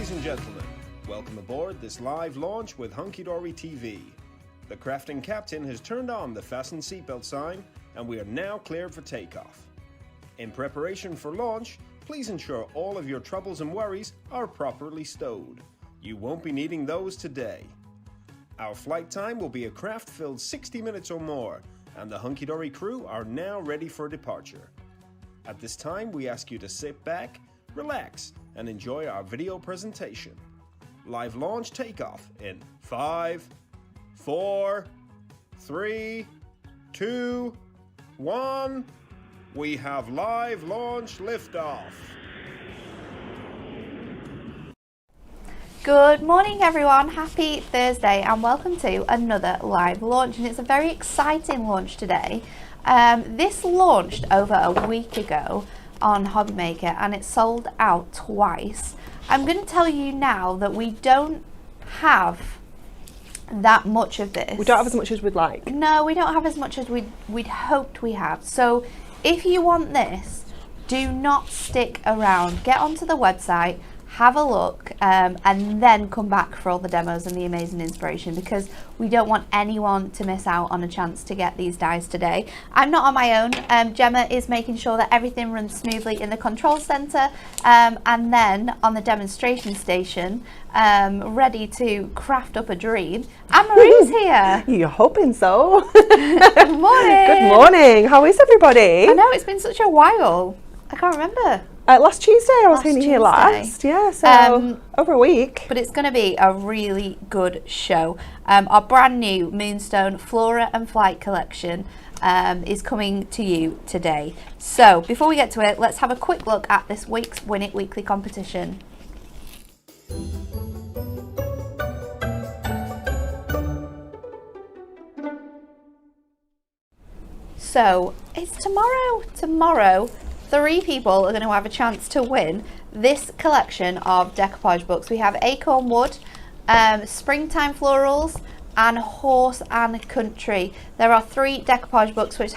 Ladies and gentlemen, welcome aboard this live launch with Hunky Dory TV. The crafting captain has turned on the fasten seatbelt sign and we are now cleared for takeoff. In preparation for launch, please ensure all of your troubles and worries are properly stowed. You won't be needing those today. Our flight time will be a craft-filled 60 minutes or more, and the Hunky Dory crew are now ready for departure. At this time, we ask you to sit back, relax, and enjoy our video presentation. Live launch takeoff in 5, 4, 3, 2, 1. We have live launch liftoff. Good morning everyone, happy Thursday and welcome to another live launch, and it's a very exciting launch today. This launched over a week ago on Hobbymaker and it sold out twice. I'm going to tell you now that we don't have that much of this. We don't have as much as we'd like. No, we don't have as much as we'd hoped we have. So if you want this, do not stick around. Get onto the website, have a look, and then come back for all the demos and the amazing inspiration, because we don't want anyone to miss out on a chance to get these dies today. I'm not on my own. Gemma is making sure that everything runs smoothly in the control center, and then on the demonstration station, ready to craft up a dream, Anne-Marie's here. You're hoping so. Good morning. Good morning. How is everybody? I know, it's been such a while. I can't remember. Last Tuesday I was here last. Yeah, so over a week. But it's going to be a really good show. Our brand new Moonstone Flora and Flight collection is coming to you today. So before we get to it, let's have a quick look at this week's Win It Weekly competition. So it's tomorrow. Tomorrow, 3 people are going to have a chance to win this collection of decoupage books. We have Acorn Wood, Springtime Florals, and Horse and Country. There are 3 decoupage books which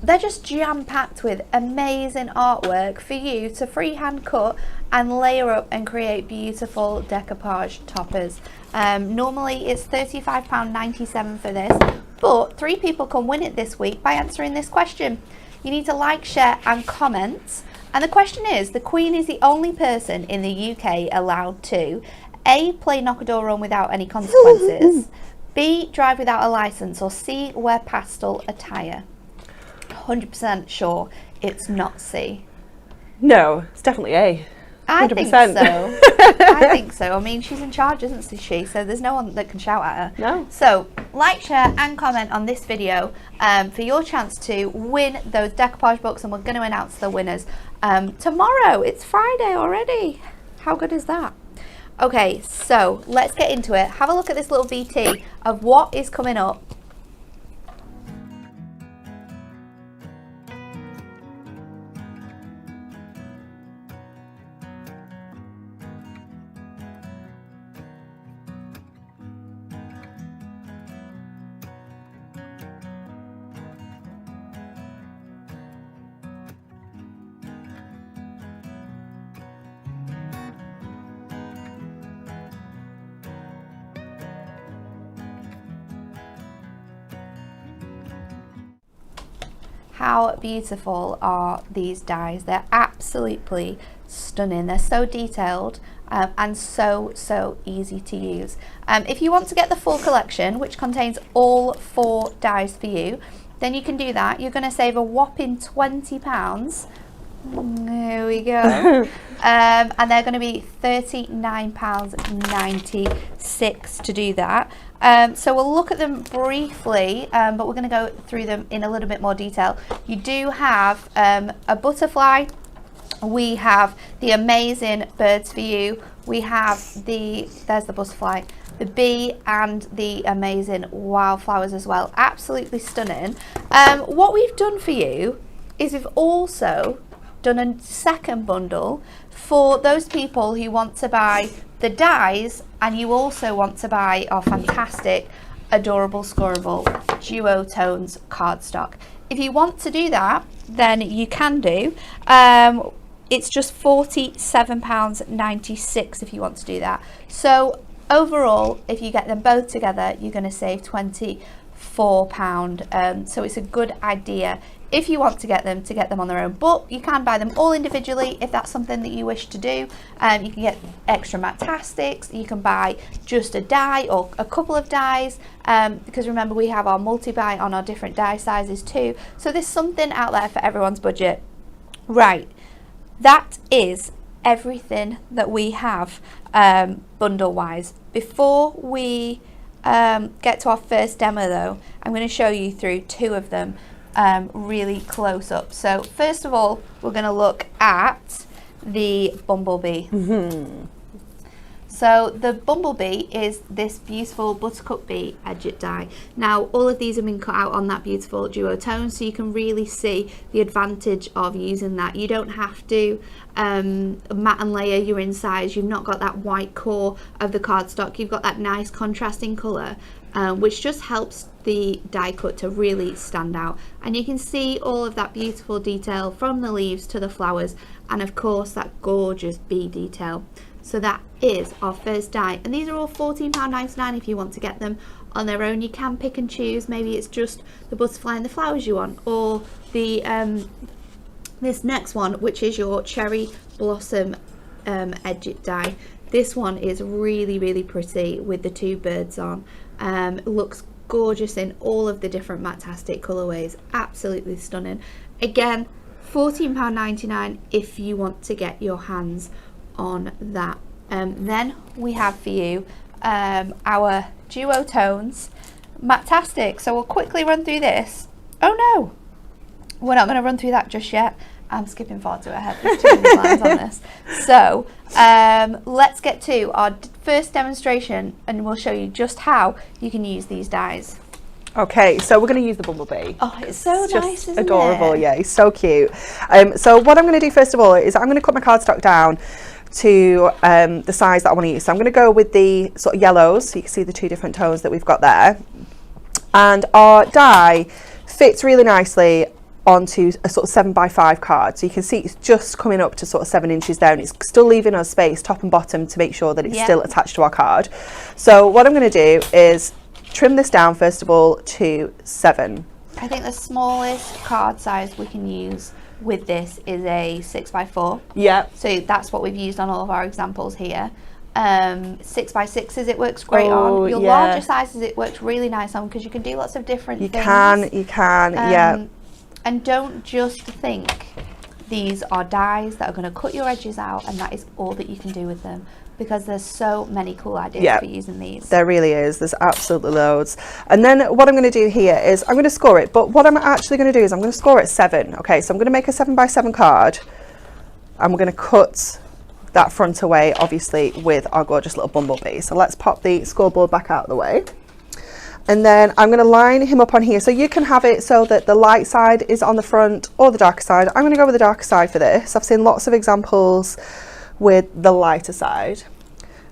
they're just jam-packed with amazing artwork for you to freehand cut and layer up and create beautiful decoupage toppers. Normally it's £35.97 for this, but 3 people can win it this week by answering this question. You need to like, share and comment. And the question is, the Queen is the only person in the UK allowed to A, play knock a door run without any consequences, B, drive without a licence, or C, wear pastel attire. 100% sure it's not C. No, it's definitely A. 100%. I think so. I think so. I mean, she's in charge, isn't she? So there's no one that can shout at her. No. So like, share and comment on this video for your chance to win those decoupage books, and we're going to announce the winners tomorrow. It's Friday already. How good is that? Okay, so let's get into it. Have a look at this little VT of what is coming up. How beautiful are these dies? They're absolutely stunning. They're so detailed and so easy to use. If you want to get the full collection, which contains all 4 dies for you, then you can do that. You're going to save a whopping £20. There we go. And they're going to be £39.96 to do that. So we'll look at them briefly, but we're going to go through them in a little bit more detail. You do have a butterfly. We have the amazing birds for you. We have there's the butterfly, the bee, and the amazing wildflowers as well. Absolutely stunning. What we've done for you is we've also done a second bundle for those people who want to buy the dies and you also want to buy our fantastic, adorable, scoreable duotones cardstock. If you want to do that, then you can do. it's just £47.96 if you want to do that. So overall, if you get them both together, you're going to save £24. So it's a good idea if you want to get them on their own, but you can buy them all individually if that's something that you wish to do. You can get extra Matastics, you can buy just a die or a couple of dies, because remember we have our multi-buy on our different die sizes too, so there's something out there for everyone's budget. Right, that is everything that we have bundle wise. Before we get to our first demo though, I'm going to show you through two of them really close up. So first of all, we're going to look at the Bumblebee. So the Bumblebee is this beautiful Buttercup Bee Edged die. Now all of these have been cut out on that beautiful duo tone, so you can really see the advantage of using that. You don't have to matte and layer your insides. You've not got that white core of the cardstock. You've got that nice contrasting colour, which just helps the die cut to really stand out. And you can see all of that beautiful detail from the leaves to the flowers, and of course that gorgeous bee detail. So that is our first die, and these are all £14.99 if you want to get them on their own. You can pick and choose. Maybe it's just the butterfly and the flowers you want, or the this next one, which is your Cherry Blossom Edged die. This one is really pretty with the two birds on. It looks gorgeous in all of the different Matastic colourways. Absolutely stunning. Again, £14.99 if you want to get your hands on that. Then we have for you our duo tones Matastic. So we'll quickly run through this. Oh no, we're not going to run through that just yet. I'm skipping far too ahead. There's too many lines on this. So let's get to our first demonstration, and we'll show you just how you can use these dies. Okay, so we're going to use the Bumblebee. Oh, it's so nice, isn't adorable. it? Yeah, he's so cute. So what I'm going to do first of all is I'm going to cut my cardstock down to the size that I want to use. So I'm going to go with the sort of yellows, so you can see the two different tones that we've got there. And our die fits really nicely onto a sort of 7x5 card, so you can see it's just coming up to sort of 7 inches there, and it's still leaving us space top and bottom to make sure that it's still attached to our card. So what I'm going to do is trim this down first of all to 7. I think the smallest card size we can use with this is a 6x4. Yeah. So that's what we've used on all of our examples here. 6x6s it works great on. Your larger sizes it works really nice on, because you can do lots of different things. You can, yeah. And don't just think these are dies that are going to cut your edges out and that is all that you can do with them, because there's so many cool ideas for using these. There really is. There's absolutely loads. And then what I'm going to do here is I'm going to score it, but what I'm actually going to do is I'm going to score it 7. Okay, so I'm going to make a 7x7 card, and we're going to cut that front away, obviously, with our gorgeous little Bumblebee. So let's pop the scoreboard back out of the way. And then I'm going to line him up on here. So you can have it so that the light side is on the front or the darker side. I'm going to go with the darker side for this. I've seen lots of examples with the lighter side.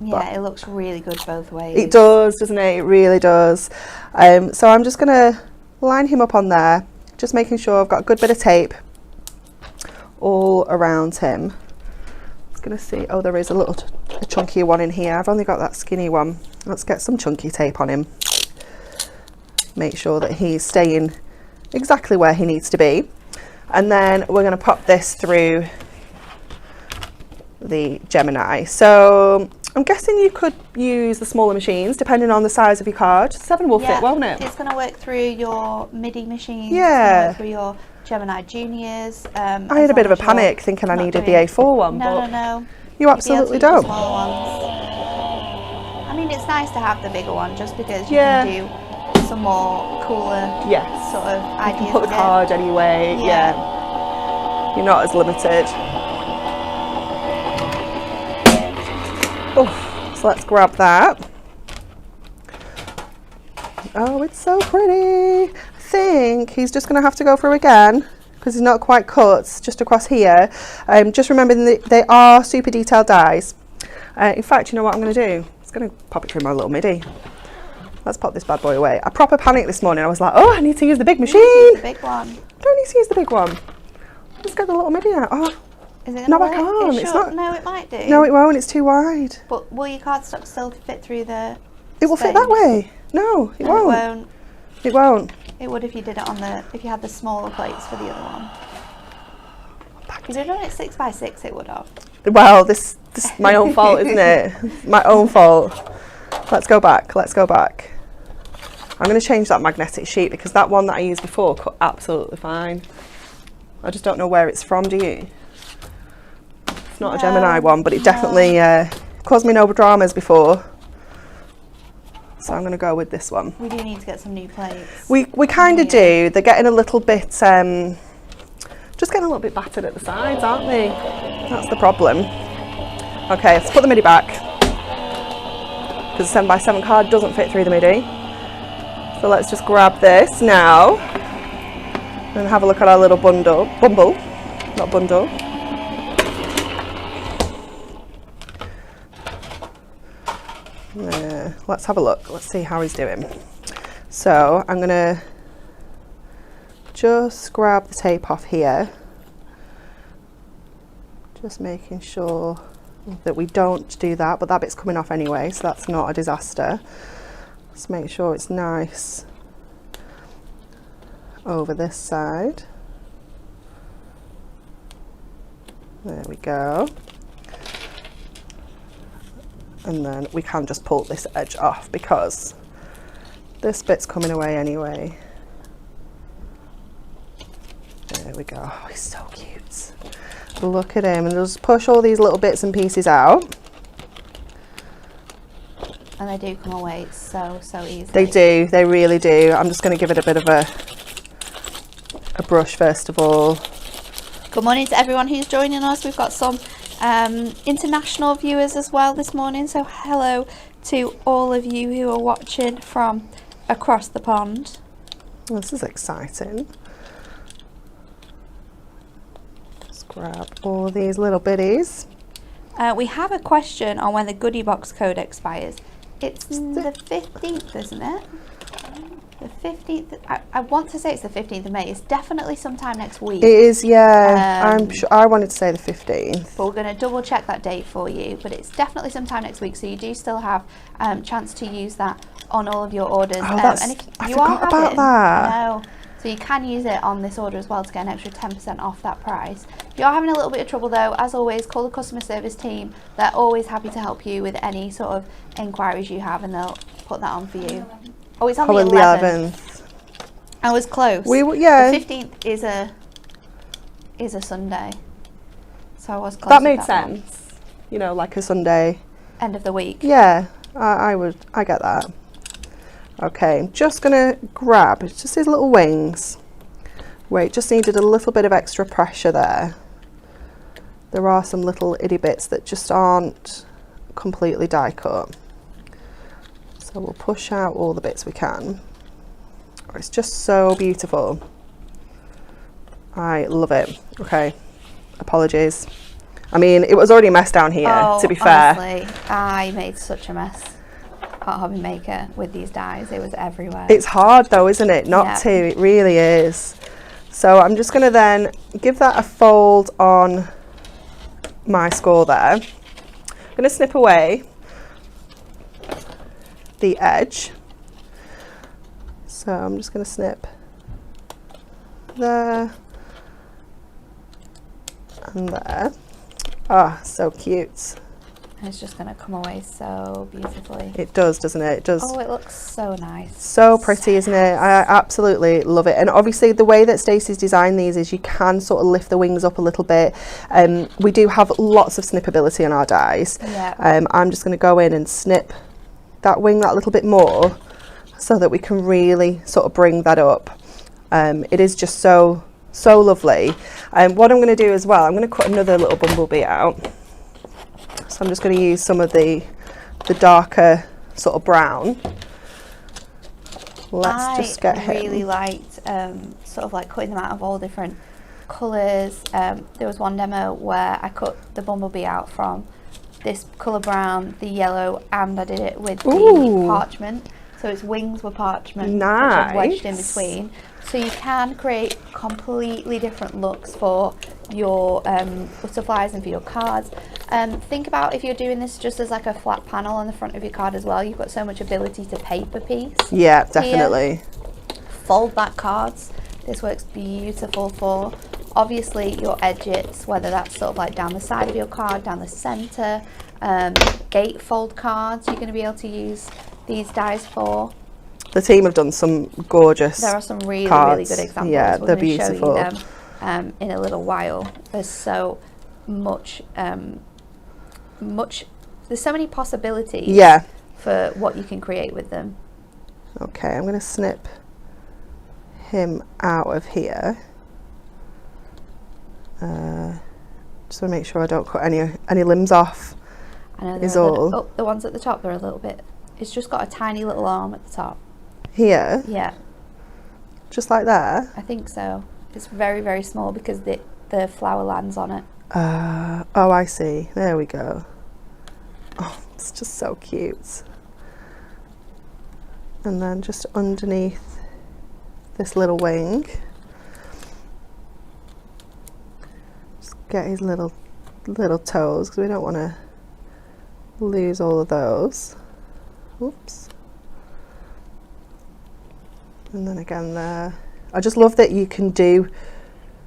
Yeah, it looks really good both ways. It does, doesn't it? It really does. So I'm just going to line him up on there, just making sure I've got a good bit of tape all around him. I'm going to see, oh, there is a chunkier one in here. I've only got that skinny one. Let's get some chunky tape on him. Make sure that he's staying exactly where he needs to be. And then we're going to pop this through the Gemini. So I'm guessing you could use the smaller machines depending on the size of your card. 7 will fit, won't it? It's going to work through your MIDI machines. Yeah. Through your Gemini Juniors. I had a bit of a panic thinking I needed the A4 one, but no. You absolutely don't. I mean, it's nice to have the bigger one just because you can do some more cooler sort of ideas. You can put the card anyway. Yeah. You're not as limited. Oh, so let's grab that. Oh, it's so pretty. I think he's just going to have to go through again because he's not quite cut just across here. Just remembering that they are super detailed dies. In fact, you know what I'm going to do? I'm just going to pop it through my little MIDI. Let's pop this bad boy away. I proper panicked this morning. I was like, oh, I need to use the big machine. The big one. Don't need to use the big one. Let's get the little MIDI out. Oh, Is it No, gonna I work? can't. It's It's short. not. No, it might do. No, it won't. It's too wide. But will your cardstock still fit through the It will fit that way. No, it No, won't. it won't. It won't. It would if you did it on the, if you had the smaller plates for the other one. If you'd done it 6x6, it would have. Well, this is my own fault, isn't it? My own fault. Let's go back. Let's go back. I'm going to change that magnetic sheet because that one that I used before cut absolutely fine. I just don't know where it's from, do you? It's not a Gemini one, but it definitely caused me no dramas before. So I'm going to go with this one. We do need to get some new plates. We kind of do. They're getting a little bit, just getting a little bit battered at the sides, aren't they? That's the problem. Okay, let's put the MIDI back. Because the 7x7 card doesn't fit through the MIDI. So let's just grab this now. And have a look at our little bumble, not bundle. Let's have a look. Let's see how he's doing. So I'm going to just grab the tape off here. Just making sure that we don't do that, but that bit's coming off anyway, so that's not a disaster. Let's make sure it's nice over this side. There we go. And then we can just pull this edge off because this bit's coming away anyway. There we go. Oh, he's so cute. Look at him, and just push all these little bits and pieces out. And they do come away so easily. They do, they really do. I'm just going to give it a bit of a brush first of all. Good morning to everyone who's joining us. We've got some international viewers as well this morning, so hello to all of you who are watching from across the pond. This is exciting. Just grab all these little bitties. We have a question on when the goodie box code expires. It's the 15th, isn't it? The 15th. I want to say it's the 15th of May. It's definitely sometime next week. It is, yeah. I'm sure. I wanted to say the 15th. But we're going to double check that date for you. But it's definitely sometime next week, so you do still have chance to use that on all of your orders. Oh, And if I you forgot are about having, that. No. So you can use it on this order as well to get an extra 10% off that price. If you're having a little bit of trouble though, as always, call the customer service team. They're always happy to help you with any sort of inquiries you have, and they'll put that on for you. Oh, it's on the 11th. I was close. Yeah. The 15th is a Sunday. So I was close. That made sense. You know, like a Sunday. End of the week. Yeah, I get that. Okay, I'm just gonna grab just these little wings where it just needed a little bit of extra pressure there. There are some little itty bits that just aren't completely die cut. So we'll push out all the bits we can. Oh, it's just so beautiful. I love it. Okay, apologies. I mean, it was already a mess down here, to be fair. Honestly, I made such a mess at Hobby Maker with these dies. It was everywhere. It's hard though, isn't it? Not to, it really is. So I'm just gonna then give that a fold on my score there. I'm gonna snip away the edge. So I'm just gonna snip there and there. Ah, so cute. It's just going to come away so beautifully. It does, doesn't it? It does. Oh, it looks so nice. So pretty, isn't it? I absolutely love it. And obviously the way that Stacey's designed these is you can sort of lift the wings up a little bit. We do have lots of snippability on our dies. Yeah. I'm just going to go in and snip that wing that little bit more so that we can really sort of bring that up. It is just so lovely. What I'm going to do as well, I'm going to cut another little bumblebee out. So I'm just going to use some of the darker sort of brown. Let's just get him. I really liked sort of like cutting them out of all different colours. There was one demo where I cut the bumblebee out from this colour brown, the yellow, and I did it with the parchment. So its wings were parchment, Nice. which I've wedged in between. So you can create completely different looks for your butterflies and for your cards. Think about if you're doing this just as like a flat panel on the front of your card as well. You've got so much ability to paper piece. Yeah, definitely. Here. Fold back cards. This works beautiful for obviously your edges, whether that's sort of like down the side of your card, down the center, gatefold cards. You're going to be able to use these dies for. The team have done some gorgeous There are some really, cards. really good examples. Yeah, We're they're going to beautiful. show you them in a little while. There's so much, there's so many possibilities Yeah. for what you can create with them. Okay, I'm going to snip him out of here. Just want to make sure I don't cut any limbs off. I know Is all. Oh, the ones at the top, they're a little bit. It's just got a tiny little arm at the top. Here? Yeah, Just like there? I think so. It's very, very small because the flower lands on it. Oh, I see. There we go. Oh, it's just so cute. And then just underneath this little wing, just get his little toes, because we don't want to lose all of those. Oops. And then again there. I just love that you can do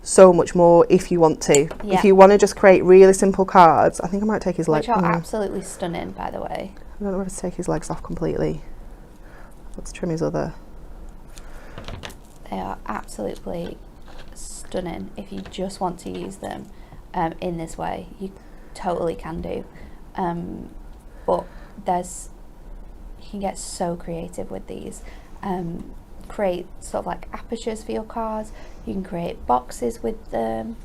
so much more if you want to. Yeah. If you want to just create really simple cards, I think I might take his legs. Which are absolutely stunning, by the way. I don't know whether to take his legs off completely. Let's trim his other. They are absolutely stunning. If you just want to use them in this way, you totally can do. But you can get so creative with these. Create sort of like apertures for your cards. You can create boxes with them.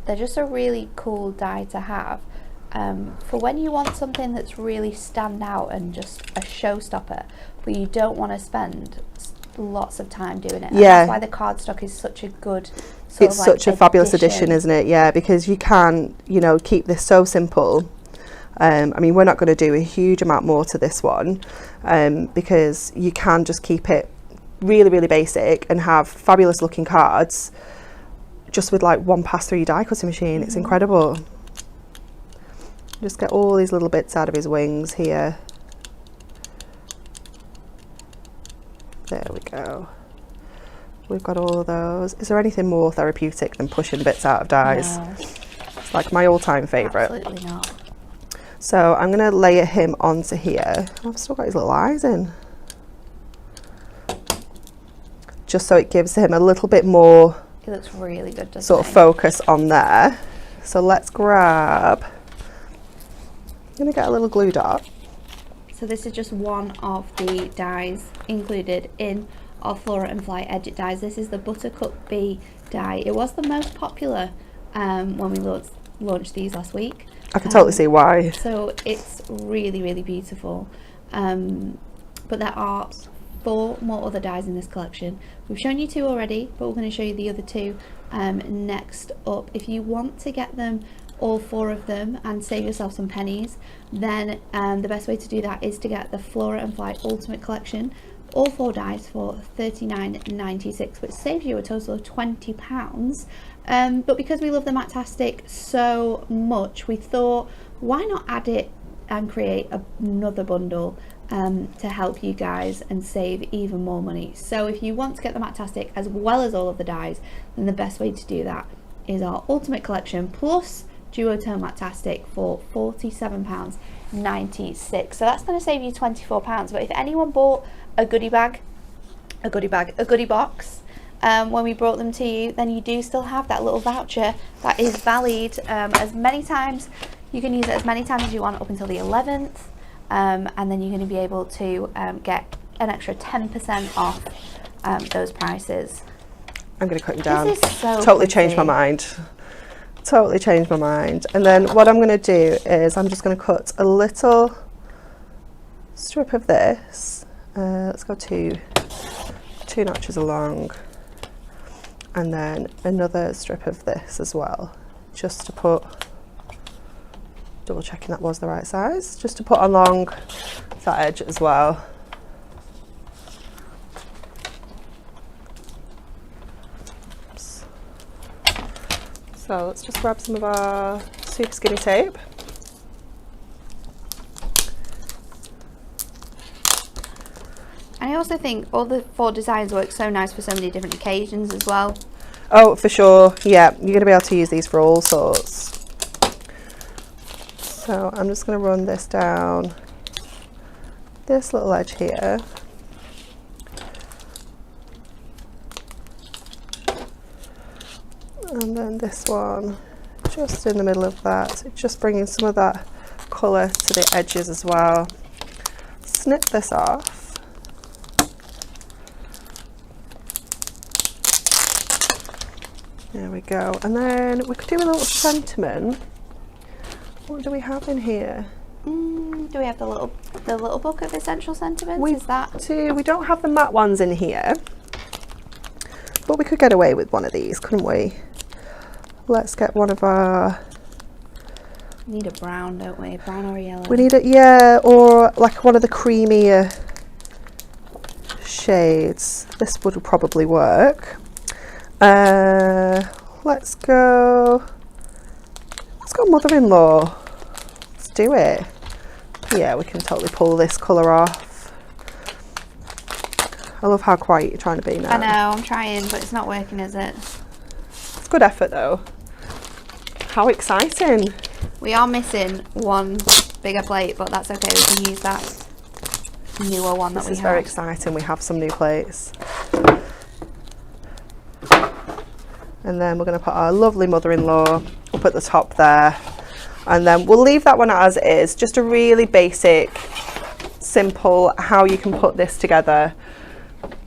They're just a really cool die to have for when you want something that's really stand out and just a showstopper, but you don't want to spend lots of time doing it. And Yeah, that's why the cardstock is such a good sort it's of like such a fabulous addition, isn't it? Yeah, because you can, keep this so simple. I mean, we're not going to do a huge amount more to this one because you can just keep it really, really basic and have fabulous looking cards just with like one pass through your die cutting machine. It's incredible. Just get all these little bits out of his wings here. There we go. We've got all of those. Is there anything more therapeutic than pushing bits out of dies? No, It's like my all-time favourite. absolutely not. So I'm going to layer him onto here. Oh, I've still got his little eyes in. Just so it gives him a little bit more It looks really good, doesn't sort of it? focus on there. So let's grab, I'm going to get a little glue dot. So this is just one of the dies included in our Flora and Fly Edit dies. This is the Buttercup Bee die. It was the most popular when we launched these last week. I can totally see why. So it's really, really beautiful. But there are 4 more other dies in this collection. We've shown you 2 already, but we're going to show you the other 2 next up. If you want to get them, all 4 of them, and save yourself some pennies, then the best way to do that is to get the Flora and Fly Ultimate Collection, all 4 dies for $39.96, which saves you a total of £20. But because we love the Matastic so much, we thought, why not add it and create another bundle to help you guys and save even more money. So if you want to get the Matastic as well as all of the dies, then the best way to do that is our Ultimate Collection plus Duotone Matastic for £47.96. So that's going to save you £24. But if anyone bought a goodie box when we brought them to you, then you do still have that little voucher that is valid as many times. You can use it as many times as you want up until the 11th, and then you're going to be able to get an extra 10% off those prices. I'm going to cut him down. This is so Totally pretty. changed my mind. Totally changed my mind. And then what I'm going to do is I'm just going to cut a little strip of this. Let's go two notches along, and then another strip of this as well, just to put, double checking that was the right size, just to put along that edge as well. So let's just grab some of our super skinny tape. And I also think all the 4 designs work so nice for so many different occasions as well. Oh, for sure. Yeah, you're going to be able to use these for all sorts. So I'm just going to run this down this little edge here. And then this one just in the middle of that, just bringing some of that colour to the edges as well. Snip this off. There we go. And then we could do a little sentiment. What do we have in here? Do we have the little book of essential sentiments? We don't have the matte ones in here, but we could get away with one of these, couldn't we? Let's get one of our... We need a brown, don't we? Brown or yellow? We need it, yeah, or like one of the creamier shades. This would probably work. Let's go mother-in-law. Let's do it. Yeah, we can totally pull this colour off. I love how quiet you're trying to be now. I know, I'm trying, but it's not working, is it? It's good effort though. How exciting. We are missing one bigger plate, but that's okay. We can use that newer one that we have. This is very exciting. We have some new plates. And then we're going to put our lovely mother-in-law up at the top there. And then we'll leave that one as is. Just a really basic, simple, how you can put this together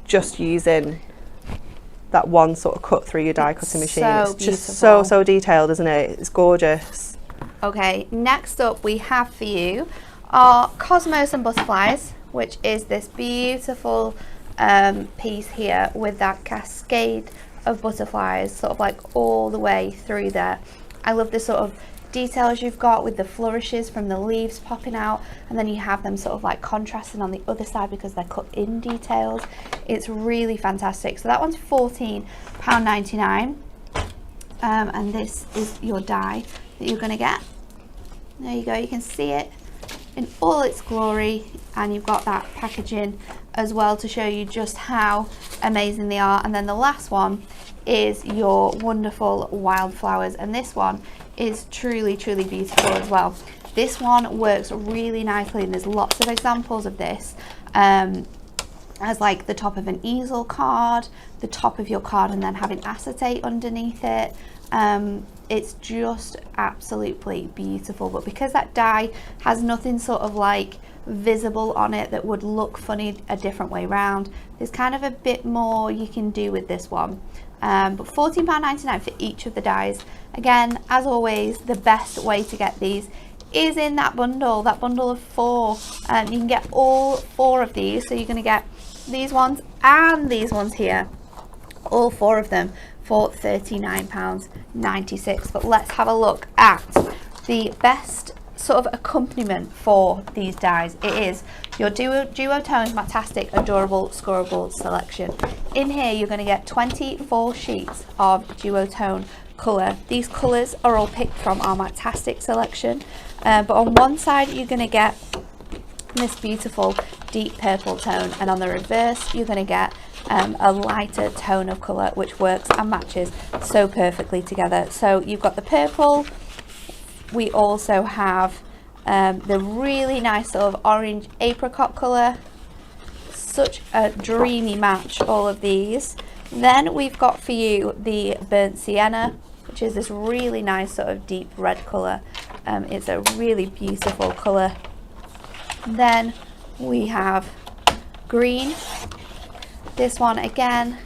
just using that one sort of cut through your die cutting machine. It's just so detailed, isn't it? It's gorgeous. Okay, next up we have for you our Cosmos and Butterflies, which is this beautiful piece here with that cascade of butterflies sort of like all the way through there. I love the sort of details you've got with the flourishes from the leaves popping out, and then you have them sort of like contrasting on the other side because they're cut in details. It's really fantastic. So that one's £14.99, and this is your die that you're going to get. There you go, you can see it in all its glory, and you've got that packaging as well to show you just how amazing they are. And then the last one is your wonderful wildflowers, and this one is truly beautiful as well. This one works really nicely, and there's lots of examples of this as like the top of an easel card, the top of your card, and then having acetate underneath it. It's just absolutely beautiful, but because that die has nothing sort of like visible on it that would look funny a different way round, there's kind of a bit more you can do with this one. But £14.99 for each of the dies. Again, as always, the best way to get these is in that bundle of 4. You can get all 4 of these, so you're going to get these ones and these ones here, all 4 of them for £39.96. But let's have a look at the best sort of accompaniment for these dies. It is your Duotones Matastic Adorable Scoreable selection. In here you're going to get 24 sheets of duotone colour. These colours are all picked from our Matastic selection, but on one side you're going to get this beautiful deep purple tone, and on the reverse you're going to get a lighter tone of colour, which works and matches so perfectly together. So you've got the purple. We also have the really nice sort of orange apricot colour. Such a dreamy match, all of these. Then we've got for you the burnt sienna, which is this really nice sort of deep red colour. It's a really beautiful colour. Then we have green. This one again,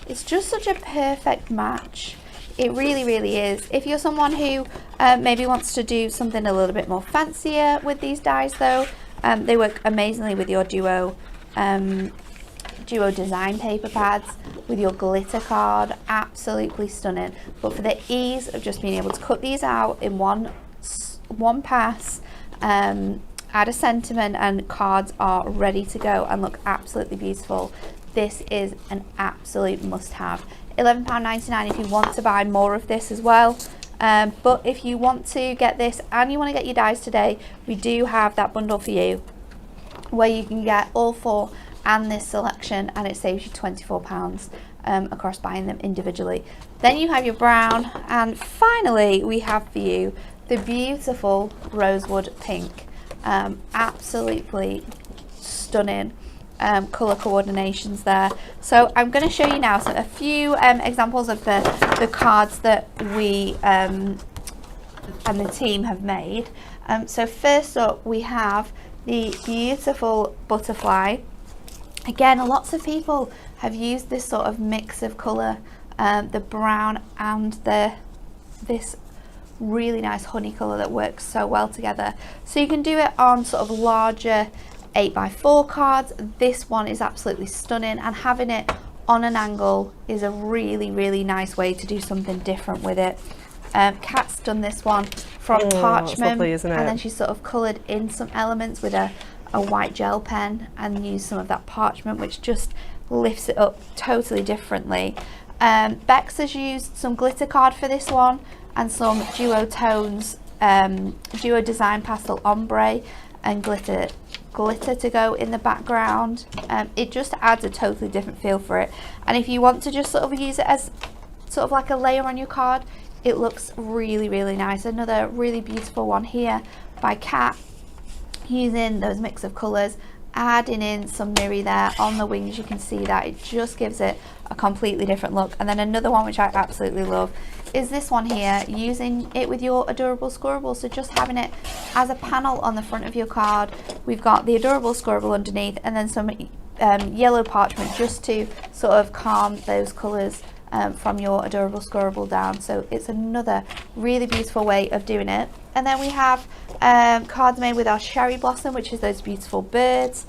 it's just such a perfect match. It really is. If you're someone who maybe wants to do something a little bit more fancier with these dies though, they work amazingly with your Duo design paper pads, with your glitter card. Absolutely stunning. But for the ease of just being able to cut these out in one pass, add a sentiment, and cards are ready to go and look absolutely beautiful. This is an absolute must-have £11.99 if you want to buy more of this as well. But if you want to get this and you want to get your dies today, we do have that bundle for you where you can get all 4 and this selection, and it saves you £24 across buying them individually. Then you have your brown, and finally we have for you the beautiful rosewood pink. Absolutely stunning colour coordinations there. So I'm going to show you now a few examples of the cards that we and the team have made. So first up we have the beautiful butterfly. Again, lots of people have used this sort of mix of colour, the brown and this really nice honey colour that works so well together. So you can do it on sort of larger 8x4 cards. This one is absolutely stunning, and having it on an angle is a really nice way to do something different with it. Kat's done this one from parchment, lovely, isn't it? And then she's sort of coloured in some elements with a white gel pen and used some of that parchment, which just lifts it up totally differently. Bex has used some glitter card for this one and some duo tones, duo design pastel ombre and glitter to go in the background. It just adds a totally different feel for it, and if you want to just sort of use it as sort of like a layer on your card, it looks really nice. Another really beautiful one here by Kat, using those mix of colours, adding in some mirror there on the wings. You can see that it just gives it a completely different look. And then another one which I absolutely love is this one here, using it with your adorable squirrel. So just having it as a panel on the front of your card. We've got the adorable squirrel underneath, and then some yellow parchment just to sort of calm those colours from your adorable squirrel down. So it's another really beautiful way of doing it. And then we have cards made with our cherry blossom, which is those beautiful birds.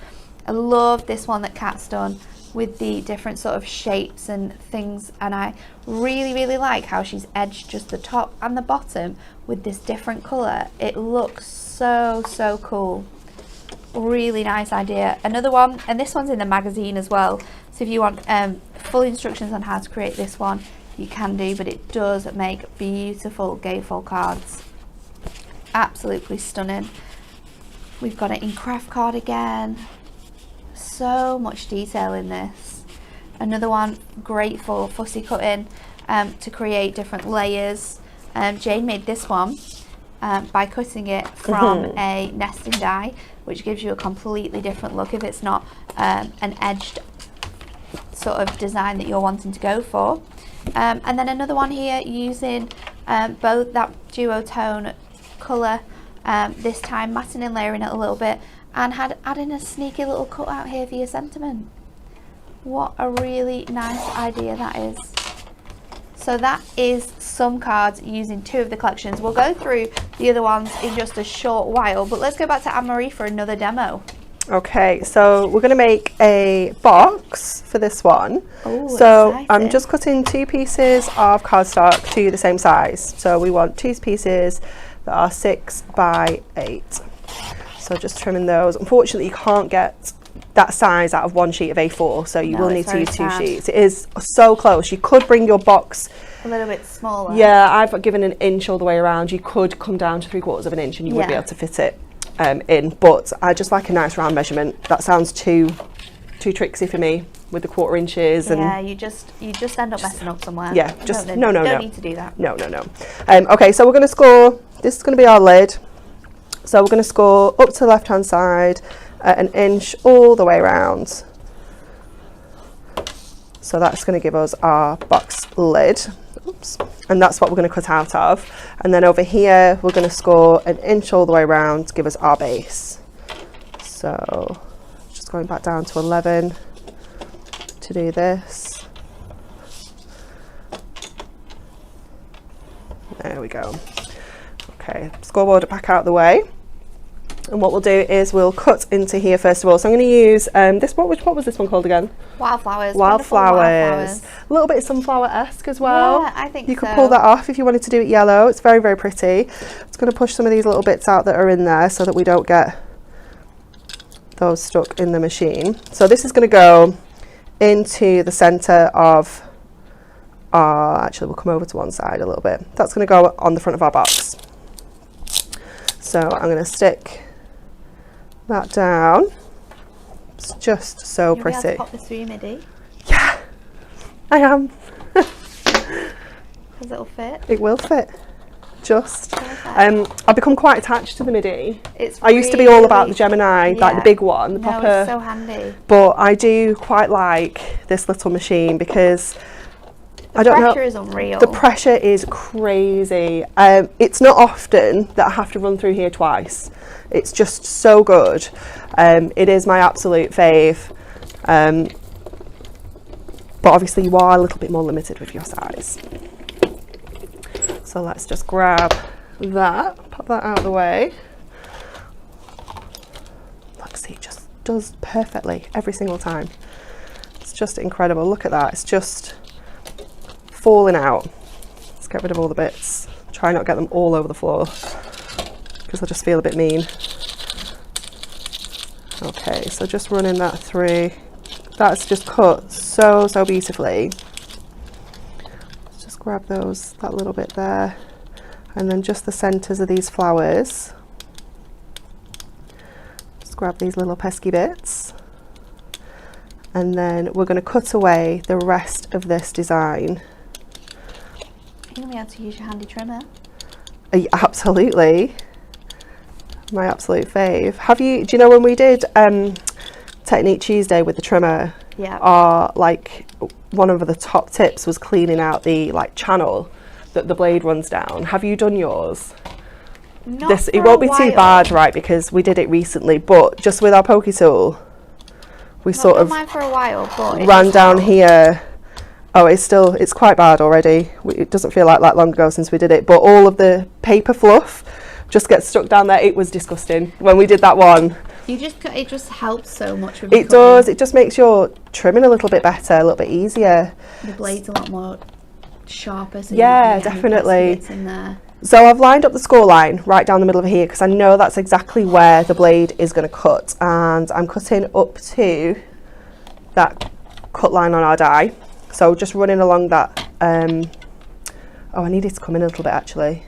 I love this one that Kat's done with the different sort of shapes and things, and I really like how she's edged just the top and the bottom with this different colour. It looks so cool. Really nice idea. Another one, and this one's in the magazine as well, so if you want full instructions on how to create this one, you can do, but it does make beautiful gatefold cards. Absolutely stunning. We've got it in craft card again. So much detail in this. Another one great for fussy cutting to create different layers. Jane made this one by cutting it from a nesting die, which gives you a completely different look if it's not an edged sort of design that you're wanting to go for. And then another one here using both that duo tone colour, this time matting and layering it a little bit, and adding a sneaky little cutout here for your sentiment. What a really nice idea that is. So that is some cards using 2 of the collections. We'll go through the other ones in just a short while, but let's go back to Anne-Marie for another demo. Okay, so we're going to make a box for this one. Ooh, so exciting. I'm just cutting 2 pieces of cardstock to the same size. So we want 2 pieces that are 6 by 8. So just trimming those. Unfortunately, you can't get that size out of one sheet of A4, so you will need to use 2 sheets. It is so close. You could bring your box a little bit smaller. Yeah, I've given an inch all the way around. You could come down to 3/4 of an inch and you would be able to fit it in, but I just like a nice round measurement. That sounds too tricksy for me with the 1/4 inches. Yeah, you just end up messing up somewhere. Yeah, just no. Don't need to do that. No. Okay, so we're going to score. This is going to be our lid. So we're going to score up to the left hand side at 1 inch all the way around. So that's going to give us our box lid. Oops. And that's what we're going to cut out of. And then over here we're going to score 1 inch all the way around to give us our base. So just going back down to 11 to do this. There we go. Okay, scoreboard back out of the way. And what we'll do is we'll cut into here first of all. So I'm going to use this one. What was this one called again? Wildflowers. Wildflowers. A little bit sunflower-esque as well. Yeah, I think you could pull that off if you wanted to do it yellow. It's very pretty. It's going to push some of these little bits out that are in there so that we don't get those stuck in the machine. So this is going to go into the center of are, actually we'll come over to one side a little bit. That's going to go on the front of our box. So I'm going to stick that down. It's just so You'll pretty. Be able to pop this through your MIDI? Yeah, I am. Because it'll fit. It will fit. Just. Perfect. I've become quite attached to the MIDI. I used to be all about the Gemini, like the big one, the proper. It's so handy. But I do quite like this little machine because I don't know. The pressure is unreal. The pressure is crazy. It's not often that I have to run through here twice. It's just so good. It is my absolute fave. But obviously you are a little bit more limited with your size. So let's just grab that, pop that out of the way. Look, see, it just does perfectly every single time. It's just incredible. Look at that. It's just falling out. Let's get rid of all the bits. Try not to get them all over the floor because I just feel a bit mean. Okay, so just running that through. That's just cut so beautifully. Let's just grab that little bit there, and then just the centers of these flowers. Just grab these little pesky bits, and then we're going to cut away the rest of this design. You're going to be able to use your handy trimmer. Absolutely. My absolute fave. Do you know when we did Technique Tuesday with the trimmer? Yeah. Like one of the top tips was cleaning out the channel that the blade runs down. Have you done yours? It won't be too bad, right? Because we did it recently, but just with our pokey tool, we sort of mine for a while, but ran down here. Oh, it's quite bad already. It doesn't feel like that long ago since we did it, but all of the paper fluff just gets stuck down there. It was disgusting when we did that one. It just helps so much with it does. It just makes your trimming a little bit better, a little bit easier. The blade's a lot more sharper. So yeah, definitely. In there. So I've lined up the score line right down the middle of here because I know that's exactly where the blade is going to cut, and I'm cutting up to that cut line on our die. So just running along that. Oh, I need it to come in a little bit actually.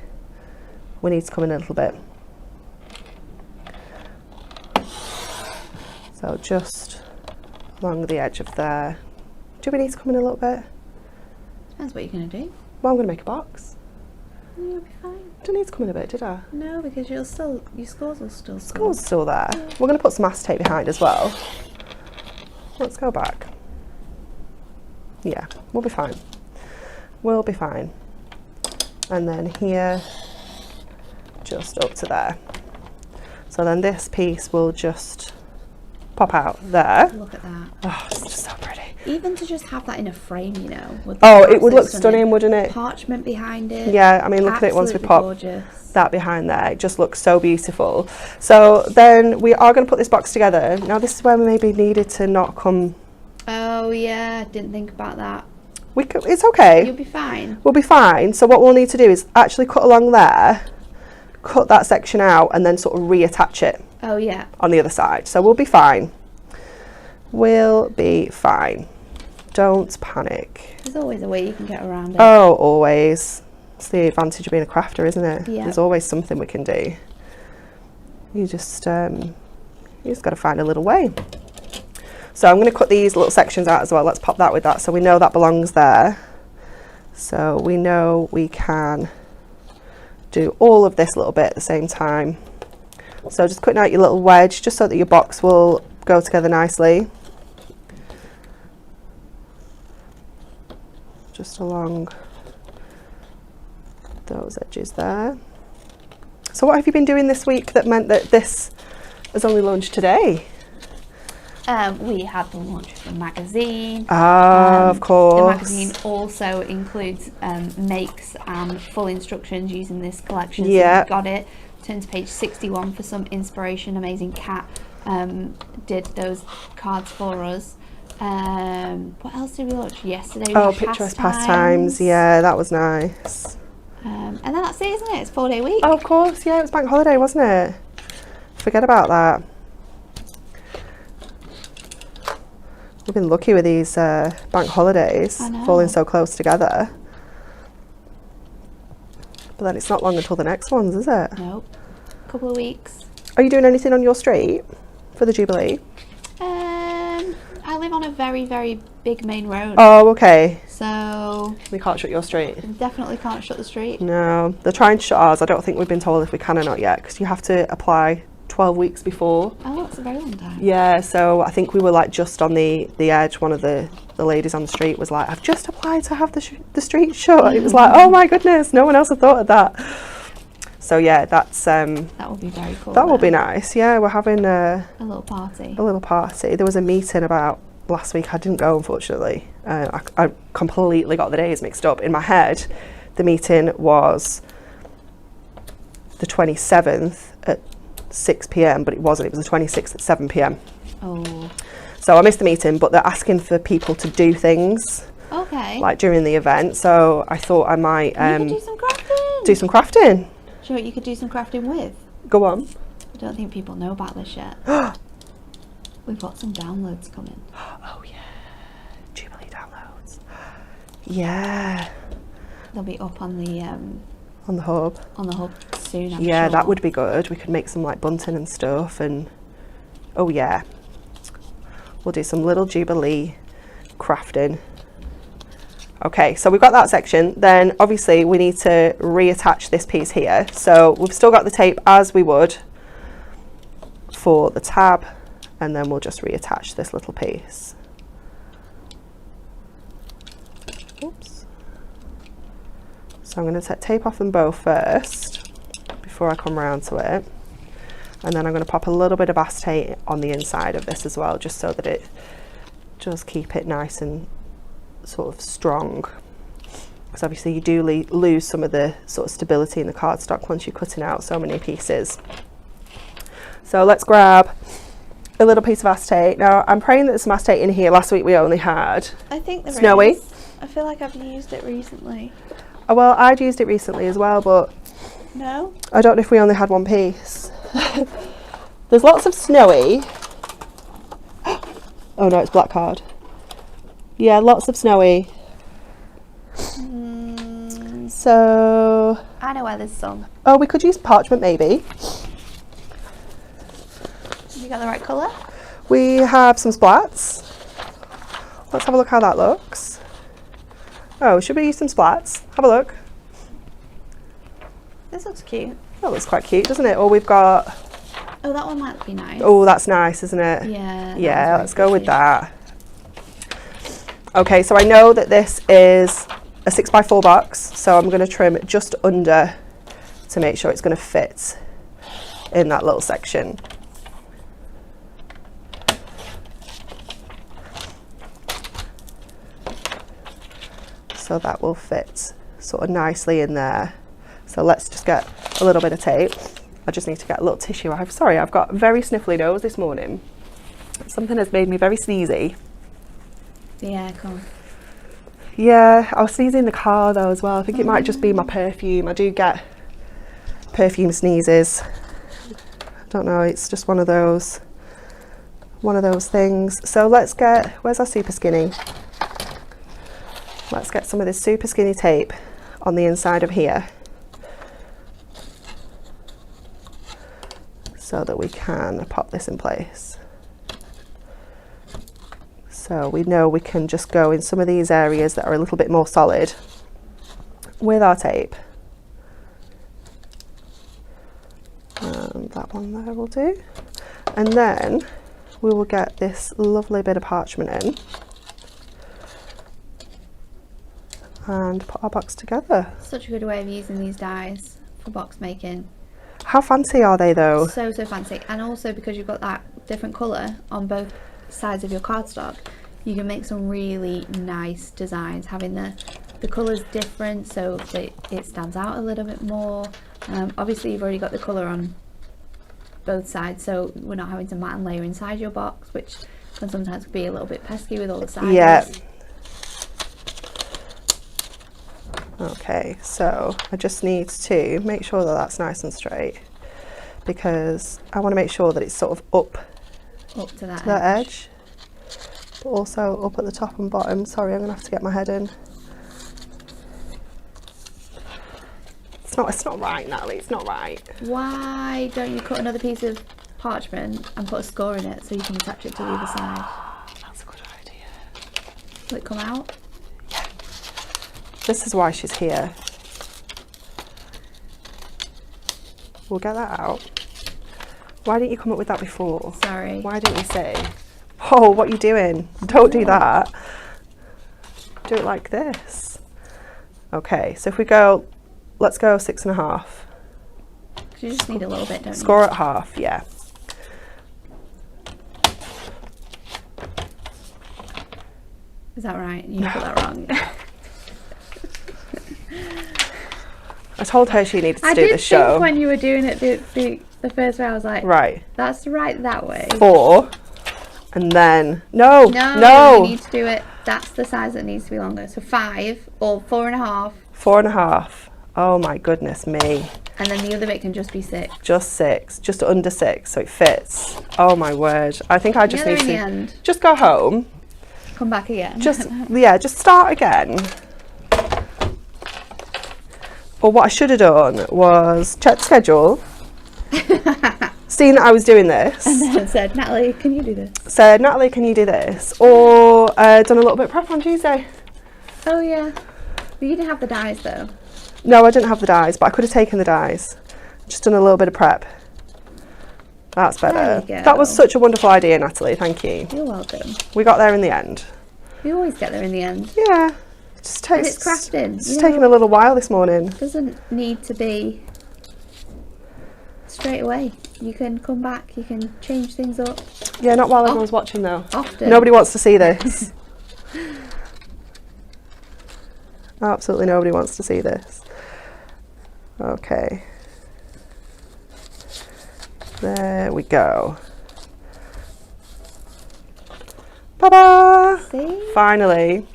We need to come in a little bit. So just along the edge of there. Do we need to come in a little bit? Depends what you're going to do. Well, I'm going to make a box. You'll be fine. Didn't need to come in a bit, did I? No, because your scores will still score. Scores still there. Yeah. We're going to put some acetate behind as well. Let's go back. Yeah, we'll be fine. We'll be fine. And then here, just up to there. So then this piece will just pop out there. Look at that. Oh, it's just so pretty. Even to just have that in a frame, you know. Oh, it would look stunning, wouldn't it? Parchment behind it. Yeah, I mean, look at it once we pop gorgeous. That behind there. It just looks so beautiful. So then we are going to put this box together. Now this is where we maybe needed to not come. Oh yeah, didn't think about that. It's okay. You'll be fine. We'll be fine. So what we'll need to do is actually cut along there, cut that section out, and then sort of reattach it. Oh yeah. On the other side. So we'll be fine. We'll be fine. Don't panic. There's always a way you can get around it. Oh, always. It's the advantage of being a crafter, isn't it? Yeah. There's always something we can do. You just got to find a little way. So I'm going to cut these little sections out as well. Let's pop that with that so we know that belongs there. So we know we can do all of this little bit at the same time. So just cutting out your little wedge just so that your box will go together nicely. Just along those edges there. So what have you been doing this week that meant that this has only launched today? We had the launch of the magazine. Of course. The magazine also includes makes and full instructions using this collection. Yeah. So you got it. Turn to page 61 for some inspiration. Amazing Cat did those cards for us. What else did we launch yesterday? Picturesque Pastimes. Yeah, that was nice. And then that's it, isn't it? It's 4-day week. Oh, of course. Yeah, it was bank holiday, wasn't it? Forget about that. We've been lucky with these bank holidays falling so close together. But then it's not long until the next ones, is it? Nope. Couple of weeks. Are you doing anything on your street for the Jubilee? I live on a very, very big main road. Oh, okay. So We can't shut your street. definitely can't shut the street. No, they're trying to shut ours. I don't think we've been told if we can or not yet, because you have to apply 12 weeks before. Oh, that's a very long time. Yeah, so I think we were like just on the edge. One of the ladies on the street was like, I've just applied to have the street shut. It was like, oh my goodness, no one else had thought of that. So yeah, that's that would be very cool. that will be nice. Yeah, we're having a little party. a little party. There was a meeting about last week. I didn't go, unfortunately. I completely got the days mixed up in my head. The meeting was the 27th at 6 p.m, but it wasn't. It was the 26th at 7 p.m. Oh. So I missed the meeting, but they're asking for people to do things Okay. like during the event. So I thought I might you could do some crafting. do some crafting. Sure, you could do some crafting with. Go on. I don't think people know about this yet. We've got some downloads coming. Oh yeah, Jubilee downloads. Yeah. They'll be up on the hub. soon. I'm Yeah, sure. that would be good. We could make some like bunting and stuff, and oh yeah, we'll do some little Jubilee crafting. Okay, so we've got that section. Then obviously we need to reattach this piece here. So we've still got the tape as we would for the tab, and then we'll just reattach this little piece. Oops. So I'm going to tape off them both first before I come round to it. And then I'm going to pop a little bit of acetate on the inside of this as well, just so that it does keep it nice and sort of strong. Because obviously you do lose some of the sort of stability in the cardstock once you're cutting out so many pieces. So let's grab a little piece of acetate. Now I'm praying that there's some acetate in here. Last week we only had I think there snowy. is. I feel like I've used it recently. Oh, well, I'd used it recently as well, but No? I don't know if we only had one piece. There's lots of snowy. Oh no, it's black card. Yeah, lots of snowy. So I know where there's some. oh, we could use parchment maybe. You got the right colour? We have some splats. Let's have a look how that looks. Oh, should we use some splats? Have a look. This looks cute. That looks quite cute, doesn't it? Or we've got, Oh, that one might be nice. oh, that's nice, isn't it? Yeah. Yeah, let's go with that. Okay, so I know that this is a 6x4 box, so I'm going to trim just under to make sure it's going to fit in that little section. So that will fit sort of nicely in there. So let's just get a little bit of tape. I just need to get a little tissue. I'm sorry, I've got a very sniffly nose this morning. Something has made me very sneezy. The aircon. Yeah, I was sneezing in the car though as well. I think it might just be my perfume. I do get perfume sneezes. I don't know, it's just one of those things. So let's get, where's our super skinny? Let's get some of this super skinny tape on the inside of here so that we can pop this in place. So we know we can just go in some of these areas that are a little bit more solid with our tape. And that one there will do. And then we will get this lovely bit of parchment in and put our box together. Such a good way of using these dies for box making. How fancy are they though? So fancy. And also because you've got that different colour on both sides of your cardstock, you can make some really nice designs having the colours different so that it stands out a little bit more. Obviously you've already got the colour on both sides, so we're not having to mat and layer inside your box, which can sometimes be a little bit pesky with all the sides. Yeah. Okay, so I just need to make sure that that's nice and straight because I want to make sure that it's sort of up to that edge. but also up at the top and bottom. Sorry, I'm gonna have to get my head in. It's not right, Natalie, it's not right. Why don't you cut another piece of parchment and put a score in it so you can attach it to the other side? That's a good idea. Will it come out? Yeah. This is why she's here. We'll get that out. Why didn't you come up with that before? Sorry. Why didn't you say? Oh, what are you doing? Don't do that. Do it like this. Okay, so if we go, let's go 6.5. You just need a little bit, don't you? Score at half, yeah. Is that right? You put that wrong. I told her she needed to do the show. I did think when you were doing it the first way, I was like, right, that's right that way. 4, and then no, you need to do it. That's the size that needs to be longer. So 5 or 4.5. 4.5. Oh my goodness me. And then the other bit can just be 6. Just 6, just under 6, so it fits. Oh my word. I think I just need to the end. just go home. Come back again. Just just start again. Or what I should have done was check the schedule, seen that I was doing this. And then said, Natalie, can you do this? Said, Natalie, can you do this? Or done a little bit of prep on Tuesday. Oh yeah. But you didn't have the dies though. No, I didn't have the dies, but I could have taken the dies. Just done a little bit of prep. That's better. There you go. That was such a wonderful idea, Natalie. Thank you. You're welcome. We got there in the end. We always get there in the end. Yeah. Just takes, And it's crafting. It's taken a little while this morning. It doesn't need to be straight away. You can come back, you can change things up. Yeah, not while everyone's watching though. Often. Nobody wants to see this. Absolutely nobody wants to see this. Okay. There we go. Ta-da! See? Finally.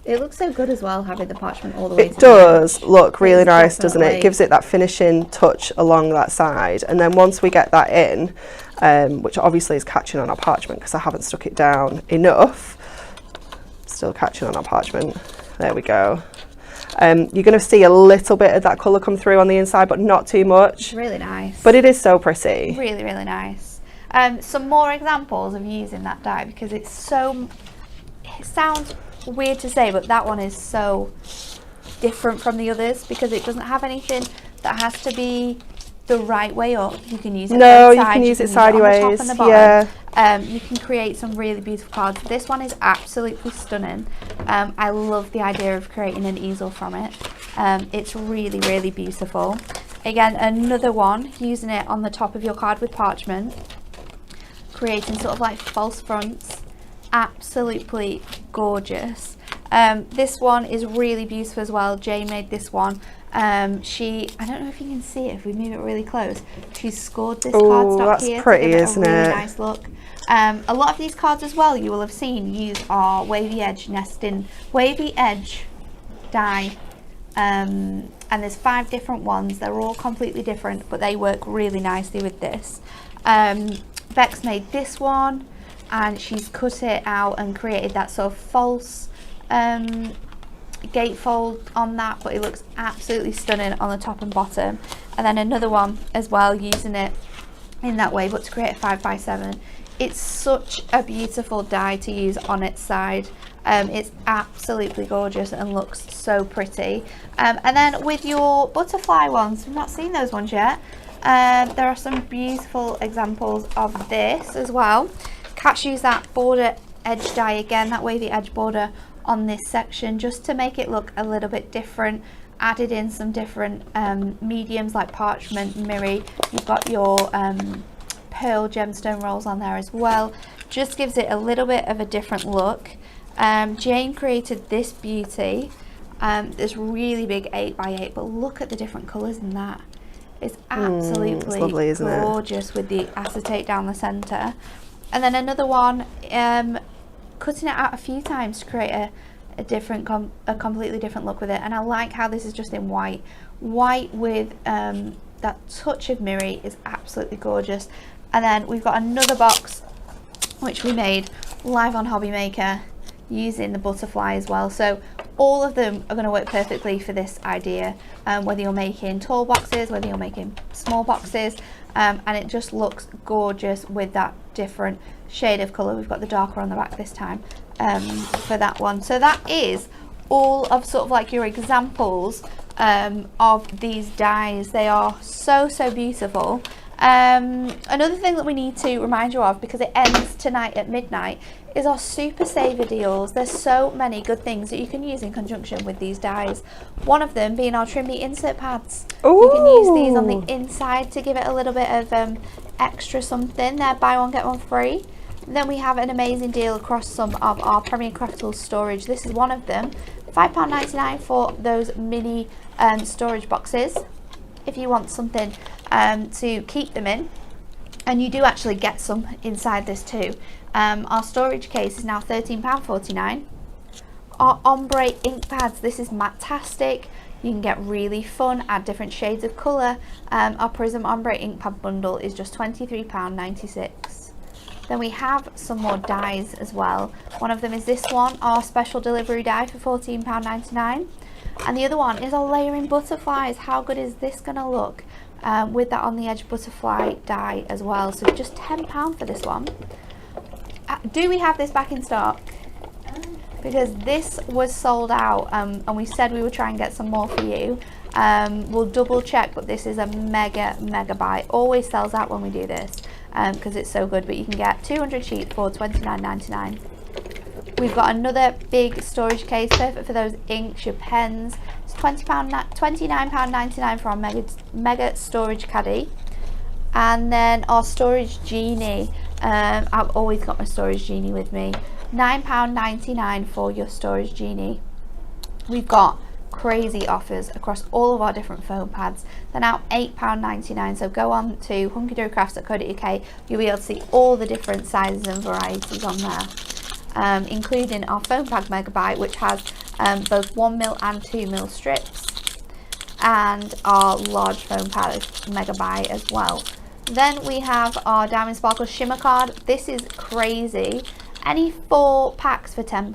It looks so good as well, having the parchment all the way to It the end. does look really It's nice, doesn't it? definitely- It gives it that finishing touch along that side. And then once we get that in, which obviously is catching on our parchment because I haven't stuck it down enough. Still catching on our parchment. There we go. You're going to see a little bit of that colour come through on the inside, but not too much. It's really nice. But it is so pretty. Really, really nice. Some more examples of using that die because it's so... It sounds weird to say, but that one is so different from the others because it doesn't have anything that has to be the right way up. You can use it No, both you sides, can use it on the top sideways. and the bottom. Yeah. You can create some really beautiful cards. This one is absolutely stunning. I love the idea of creating an easel from it. It's really, really beautiful. Again, another one, using it on the top of your card with parchment, creating sort of like false fronts. Absolutely gorgeous. This one is really beautiful as well. Jane made this one. I don't know if you can see it if we move it really close. She's scored this cardstock that's here pretty, to give it isn't a really it? nice look. A lot of these cards as well, you will have seen, use our wavy edge die. And there's 5 different ones. They're all completely different, but they work really nicely with this. Bex made this one, and she's cut it out and created that sort of false gatefold on that, but it looks absolutely stunning on the top and bottom. And then another one as well, using it in that way, but to create a 5x7. It's such a beautiful die to use on its side. It's absolutely gorgeous and looks so pretty. And then with your butterfly ones, we've not seen those ones yet. There are some beautiful examples of this as well. Cat's used that border edge die again, that wavy edge border on this section, just to make it look a little bit different. Added in some different mediums like parchment, mirri. You've got your pearl gemstone rolls on there as well. Just gives it a little bit of a different look. Jane created this beauty, this really big 8x8, but look at the different colours in that. It's absolutely it's lovely, isn't it? gorgeous with the acetate down the centre. And then another one, cutting it out a few times to create a completely different look with it. And I like how this is just in white. White with that touch of mirri is absolutely gorgeous. And then we've got another box which we made live on Hobby Maker using the butterfly as well. So all of them are going to work perfectly for this idea, whether you're making tall boxes, whether you're making small boxes, and it just looks gorgeous with that different shade of colour. We've got the darker on the back this time for that one. So that is all of sort of like your examples of these dies. They are so beautiful. Another thing that we need to remind you of, because it ends tonight at midnight, is our super saver deals. There's so many good things that you can use in conjunction with these dies. One of them being our trim meat insert pads. Ooh. You can use these on the inside to give it a little bit of extra something. They're buy one get one free. Then we have an amazing deal across some of our Premier Craft Tools storage. This is one of them, £5.99 for those mini storage boxes if you want something to keep them in, and you do actually get some inside this too. Our storage case is now £13.49. Our ombre ink pads, this is matte-tastic. You can get really fun, add different shades of colour. Our Prism ombre ink pad bundle is just £23.96. Then we have some more dies as well. One of them is this one, our special delivery die for £14.99. And the other one is our layering butterflies. How good is this going to look with that on the edge butterfly die as well? So just £10 for this one. Do we have this back in stock? Because this was sold out, and we said we would try and get some more for you. We'll double check, but this is a mega buy. Always sells out when we do this because it's so good. But you can get 200 sheets for £29.99. We've got another big storage case, perfect for those inks, your pens. It's £29.99 for our mega storage caddy. And then our storage genie. I've always got my storage genie with me. £9.99 for your storage genie. We've got crazy offers across all of our different foam pads. They're now £8.99, so go on to hunkydoricrafts.co.uk. You'll be able to see all the different sizes and varieties on there, including our foam pad megabyte, which has both 1mm and 2mm strips, and our large foam pad megabyte as well. Then we have our Diamond Sparkle Shimmer card. This is crazy. Any 4 packs for £10.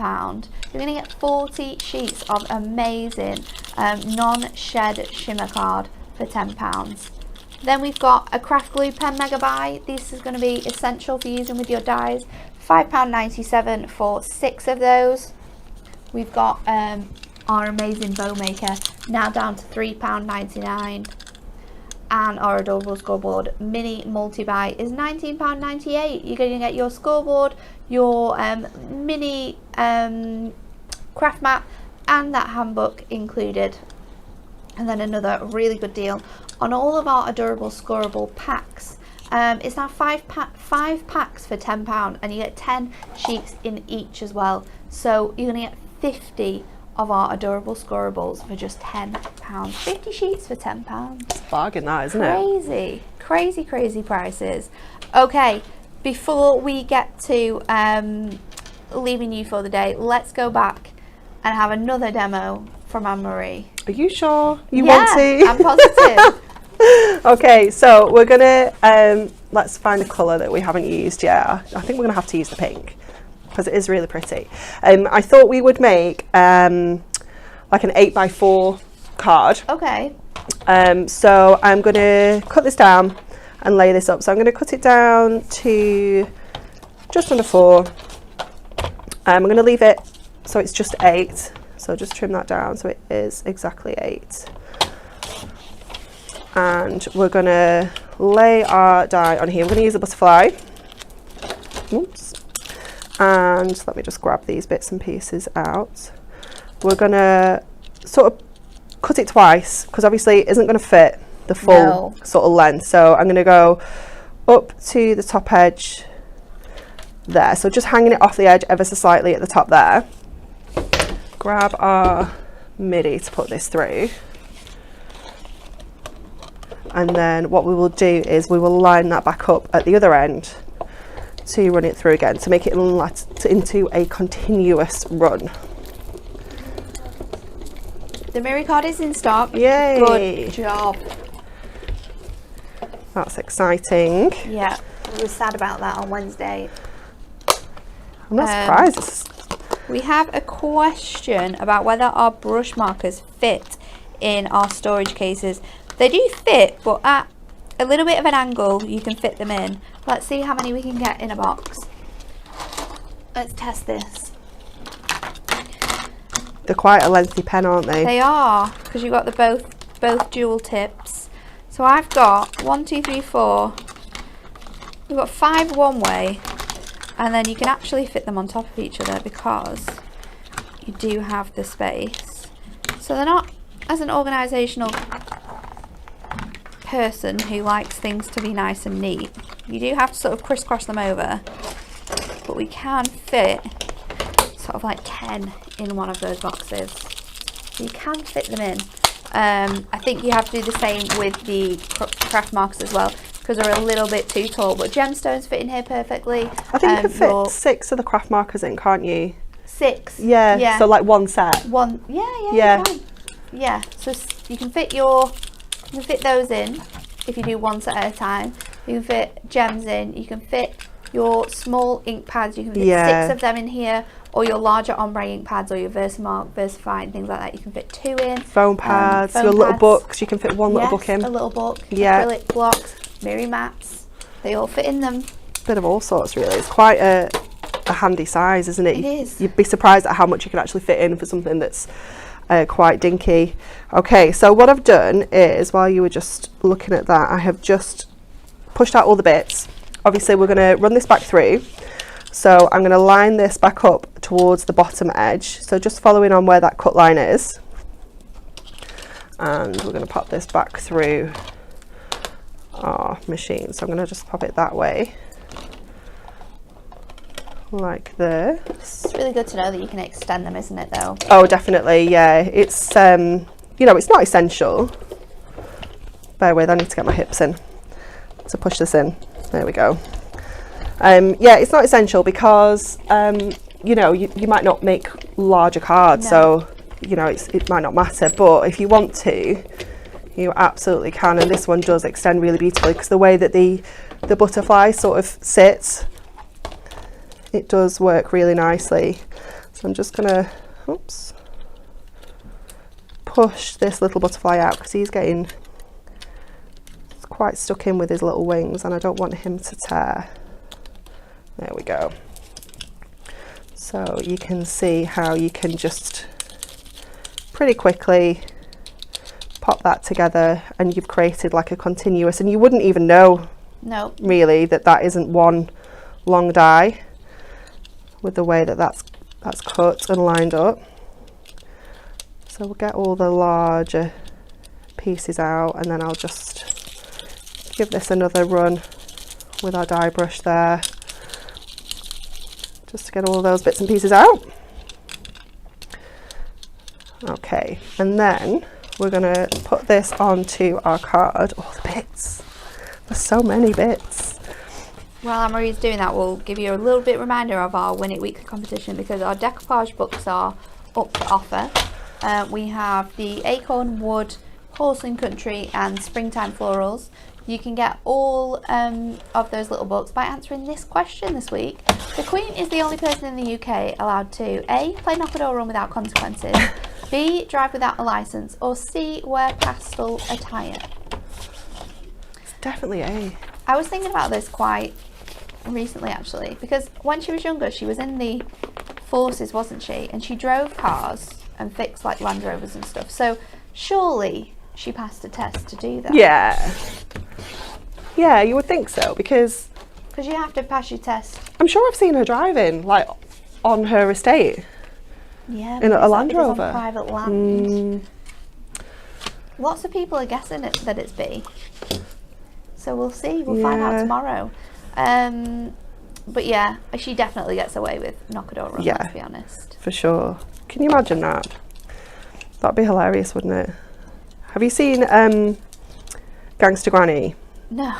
You're going to get 40 sheets of amazing non-shed shimmer card for £10. Then we've got a craft glue pen megabyte. This is going to be essential for using with your dies. £5.97 for 6 of those. We've got our amazing bow maker, now down to £3.99. And our adorable scoreboard mini multi-buy is £19.98. You're going to get your scoreboard, your mini craft map, and that handbook included. And then another really good deal on all of our adorable scoreable packs. It's now 5 packs for £10, and you get 10 sheets in each as well. So you're going to get 50 of our adorable scorables for just £10. 50 sheets for £10. It's a bargain, that, isn't it? Crazy prices. Okay, before we get to leaving you for the day, let's go back and have another demo from Anne-Marie. Are you sure you want to? I'm positive. Okay, so we're gonna let's find a colour that we haven't used yet. I think we're gonna have to use the pink, because it is really pretty. I thought we would make like an 8x4 card. Okay. So I'm going to cut this down and lay this up. So I'm going to cut it down to just under 4. I'm going to leave it so it's just 8. So just trim that down so it is exactly 8. And we're going to lay our die on here. We're going to use a butterfly. Oops. And let me just grab these bits and pieces out. We're going to sort of cut it twice, because obviously it isn't going to fit the full sort of length. So I'm going to go up to the top edge there. So just hanging it off the edge ever so slightly at the top there. Grab our MIDI to put this through. And then what we will do is we will line that back up at the other end to run it through again, to make it into a continuous run. The Miri card is in stock. Yay! Good job. That's exciting. Yeah, we were sad about that on Wednesday. I'm not surprised. We have a question about whether our brush markers fit in our storage cases. They do fit, but at a little bit of an angle you can fit them in. Let's see how many we can get in a box. Let's test this. They're quite a lengthy pen, aren't they? They are, because you've got the both dual tips. So I've got 1, 2, 3, 4. We've got 5 one way, and then you can actually fit them on top of each other because you do have the space. So they're not, as an organisational person who likes things to be nice and neat, you do have to sort of crisscross them over, but we can fit sort of like 10 in one of those boxes. So you can fit them in. I think you have to do the same with the craft markers as well, because they're a little bit too tall, but gemstones fit in here perfectly. I think you can fit 6 of the craft markers in, can't you? 6? Yeah, so like one set. Yeah. Yeah, so you can fit those in if you do one set at a time. You can fit gems in, you can fit your small ink pads, you can fit 6 of them in here, or your larger ombre ink pads, or your Versamark, Versafine, and things like that. You can fit 2 in. Foam pads, your little books, you can fit one little book in. A little book, acrylic blocks, mirror mats, they all fit in them. Bit of all sorts, really. It's quite a handy size, isn't it? It is. You'd be surprised at how much you can actually fit in for something that's quite dinky. Okay, so what I've done is, while you were just looking at that, I have just pushed out all the bits. Obviously we're going to run this back through, so I'm going to line this back up towards the bottom edge, so just following on where that cut line is, and we're going to pop this back through our machine. So I'm going to just pop it that way, like this. It's really good to know that you can extend them, isn't it, though? Oh, definitely, yeah. It's you know, it's not essential. Bear with, I need to get my hips in to push this in. There we go. Yeah, it's not essential because you know, you might not make larger cards, so you know, it might not matter, but if you want to, you absolutely can. And this one does extend really beautifully because the way that the butterfly sort of sits, it does work really nicely. So I'm just gonna push this little butterfly out because he's getting quite stuck in with his little wings and I don't want him to tear. There we go. So you can see how you can just pretty quickly pop that together and you've created like a continuous, and you wouldn't even know really that isn't one long die with the way that's cut and lined up. So we'll get all the larger pieces out, and then I'll just give this another run with our die brush there, just to get all those bits and pieces out. Okay, and then we're going to put this onto our card. Oh, the bits. There's so many bits. While Anne-Marie's doing that, we'll give you a little bit reminder of our Win It Weekly competition, because our decoupage books are up to offer. We have the Acorn Wood, Porcelain Country and Springtime Florals. You can get all of those little books by answering this question this week. The Queen is the only person in the UK allowed to A, play knock-a-door run without consequences, B, drive without a licence, or C, wear pastel attire. It's definitely A. I was thinking about this quite recently actually, because when she was younger she was in the forces, wasn't she? And she drove cars and fixed like Land Rovers and stuff. So surely she passed a test to do that. Yeah, you would think so, because you have to pass your test. I'm sure I've seen her driving like on her estate. Yeah, in a Land Rover. On private land. Lots of people are guessing that it's B. So we'll see. We'll find out tomorrow. But yeah, she definitely gets away with knock-a-door run, let's be honest. For sure. Can you imagine that? That'd be hilarious, wouldn't it? Have you seen Gangster Granny? No.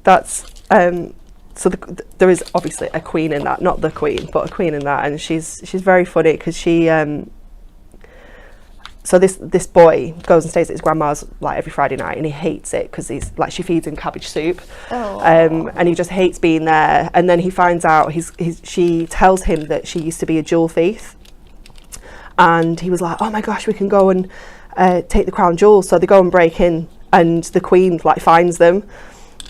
That's so there is obviously a queen in that, not the queen, but a queen in that, and she's very funny because she so this boy goes and stays at his grandma's like every Friday night, and he hates it because he's like, she feeds him cabbage soup. And he just hates being there. And then he finds out she tells him that she used to be a jewel thief, and he was like, oh my gosh, we can go and take the crown jewels. So they go and break in, and the queen like finds them,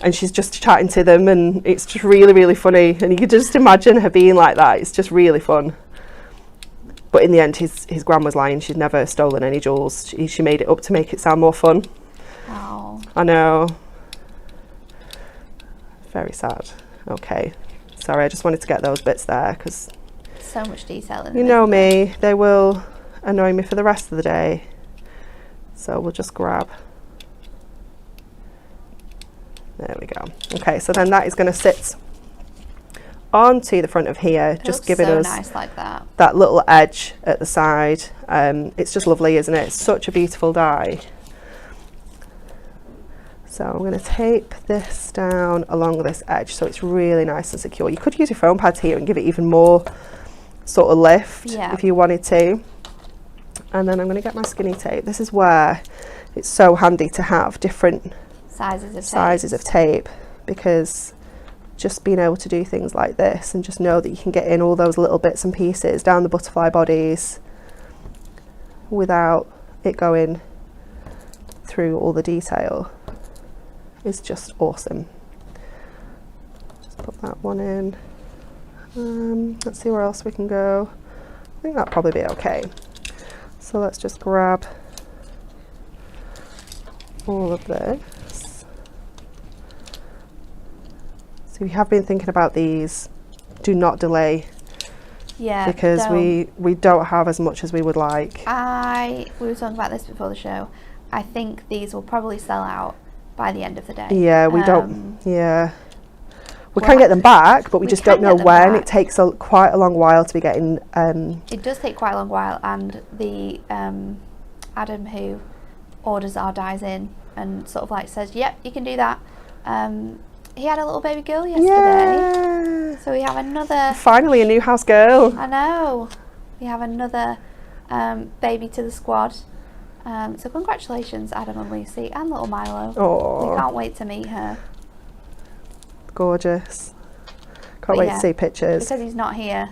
and she's just chatting to them, and it's just really, really funny. And you could just imagine her being like that. It's just really fun. But in the end, his grandma's lying. She'd never stolen any jewels. She made it up to make it sound more fun. Oh. I know. Very sad. Okay. Sorry, I just wanted to get those bits there because... So much detail in you know me. They will annoy me for the rest of the day. So we'll just grab... There we go. Okay, so then that is going to sit onto the front of here, just giving so us nice like that little edge at the side. It's just lovely, isn't it? It's such a beautiful die. So I'm going to tape this down along this edge so it's really nice and secure. You could use your foam pads here and give it even more sort of lift if you wanted to. And then I'm going to get my skinny tape. This is where it's so handy to have different sizes of tape, because just being able to do things like this and just know that you can get in all those little bits and pieces down the butterfly bodies without it going through all the detail is just awesome. Just put that one in. Let's see where else we can go. I think that'll probably be okay. So let's just grab all of this. So we have been thinking about these. Do not delay. Yeah, because we don't have as much as we would like. We were talking about this before the show. I think these will probably sell out by the end of the day. Yeah, we don't. Yeah, we can get them back, but we just don't know when. It takes quite a long while to be getting. It does take quite a long while, and the Adam who orders our dies in and sort of like says, "Yep, you can do that." He had a little baby girl yesterday. Yeah. So we have another... Finally a new house girl. I know. We have another baby to the squad. So congratulations, Adam and Lucy and little Milo. Oh. We can't wait to meet her. Gorgeous. Can't wait to see pictures. Because he's not here,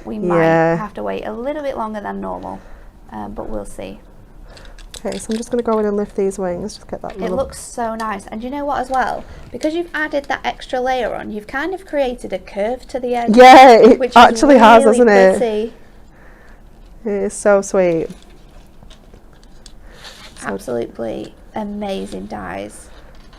we might have to wait a little bit longer than normal. But we'll see. Okay, so I'm just going to go in and lift these wings, just get that little... It looks so nice. And you know what as well? Because you've added that extra layer on, you've kind of created a curve to the edge. Yeah, it which actually has, hasn't it? Pretty. It is so sweet. Absolutely amazing dies.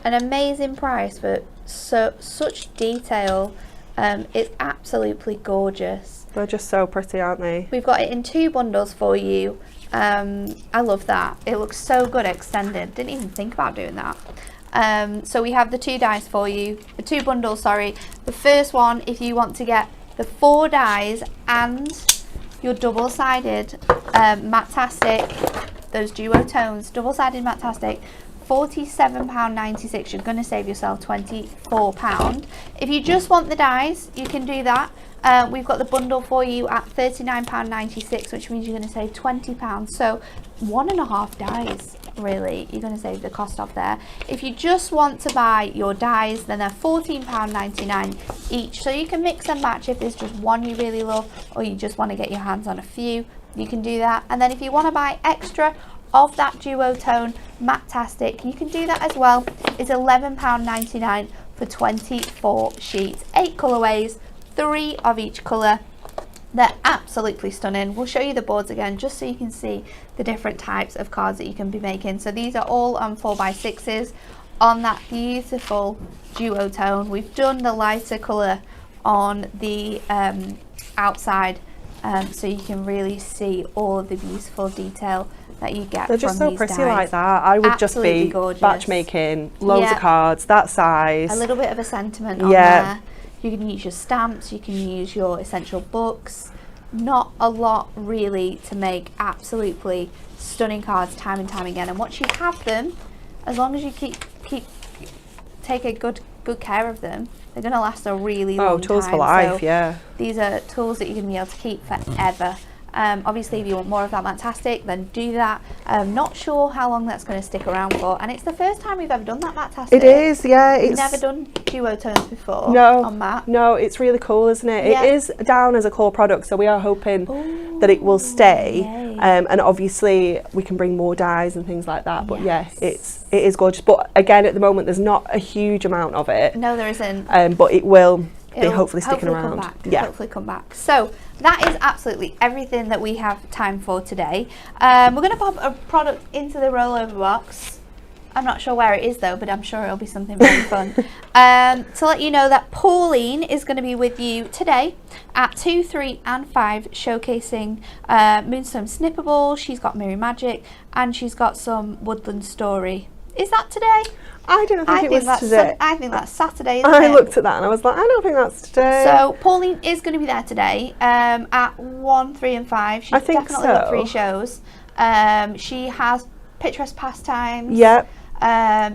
An amazing price for such detail. It's absolutely gorgeous. They're just so pretty, aren't they? We've got it in 2 bundles for you. I love that. It looks so good extended. Didn't even think about doing that. So we have the 2 dies for you. The 2 bundles, sorry. The first one, if you want to get the 4 dies and your double-sided Matastic, those duo tones, double-sided Matastic, £47.96. You're going to save yourself £24. If you just want the dies, you can do that. We've got the bundle for you at £39.96, which means you're going to save £20. So 1.5 dies, really, you're going to save the cost off there. If you just want to buy your dies, then they're £14.99 each. So you can mix and match if there's just one you really love, or you just want to get your hands on a few, you can do that. And then if you want to buy extra of that duotone Matastic, you can do that as well. It's £11.99 for 24 sheets, 8 colourways, 3 of each colour. They're absolutely stunning. We'll show you the boards again just so you can see the different types of cards that you can be making. So these are all on 4x6s on that beautiful duotone. We've done the lighter colour on the outside so you can really see all of the beautiful detail that you get. They're just from so these pretty dies. like that. I would Absolutely just be gorgeous. batch making loads of cards that size. A little bit of a sentiment on there. You can use your stamps, you can use your essential books. Not a lot really to make absolutely stunning cards time and time again. And once you have them, as long as you take a good care of them, they're going to last a really long time. Oh, tools for life, so yeah. These are tools that you're going to be able to keep forever. Obviously, if you want more of that Matastic, then do that. Not sure how long that's going to stick around for, and it's the first time we've ever done that Matastic. It is, yeah. We've never done duotones before. No, on matte. no, it's really cool, isn't it? Yeah. It is down as a core product, so we are hoping that it will stay. Yay. And obviously, we can bring more dyes and things like that. But yeah, it is gorgeous. But again, at the moment, there's not a huge amount of it. No, there isn't. But it will. It'll be hopefully sticking hopefully around. Come back. Hopefully come back. So that is absolutely everything that we have time for today. We're going to pop a product into the rollover box. I'm not sure where it is though, but I'm sure it'll be something very fun. To let you know that Pauline is going to be with you today at 2, 3 and 5 showcasing Moonstone Snipperable. She's got Mirror Magic and she's got some Woodland Story. Is that today? I don't think it was today. I think that's Saturday, isn't I it? looked at that and I was like, I don't think that's today. So Pauline is going to be there today at 1, 3 and 5. She's definitely got 3 shows. She has Picturesque Pastimes. Yep.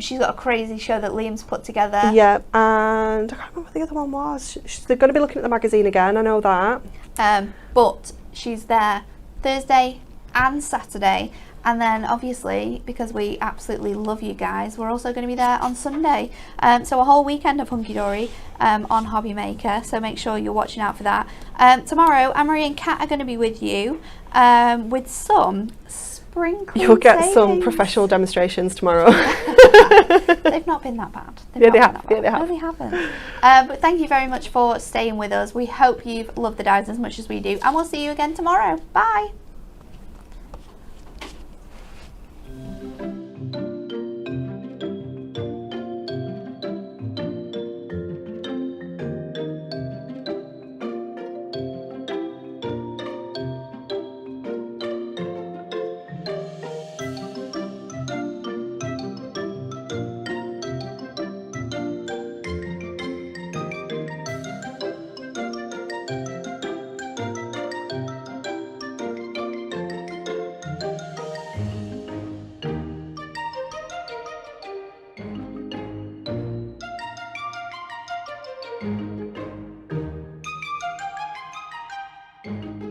She's got a crazy show that Liam's put together. Yep. And I can't remember what the other one was. They're going to be looking at the magazine again, I know that. But she's there Thursday and Saturday. And then obviously, because we absolutely love you guys, we're also going to be there on Sunday. So a whole weekend of Hunky Dory on Hobby Maker. So make sure you're watching out for that. Tomorrow, Anne-Marie and Kat are going to be with you with some spring clean You'll get savings. some professional demonstrations tomorrow. They've not been that bad. Yeah, they have. No, they haven't. But thank you very much for staying with us. We hope you've loved the dyes as much as we do. And we'll see you again tomorrow. Bye. Thank you.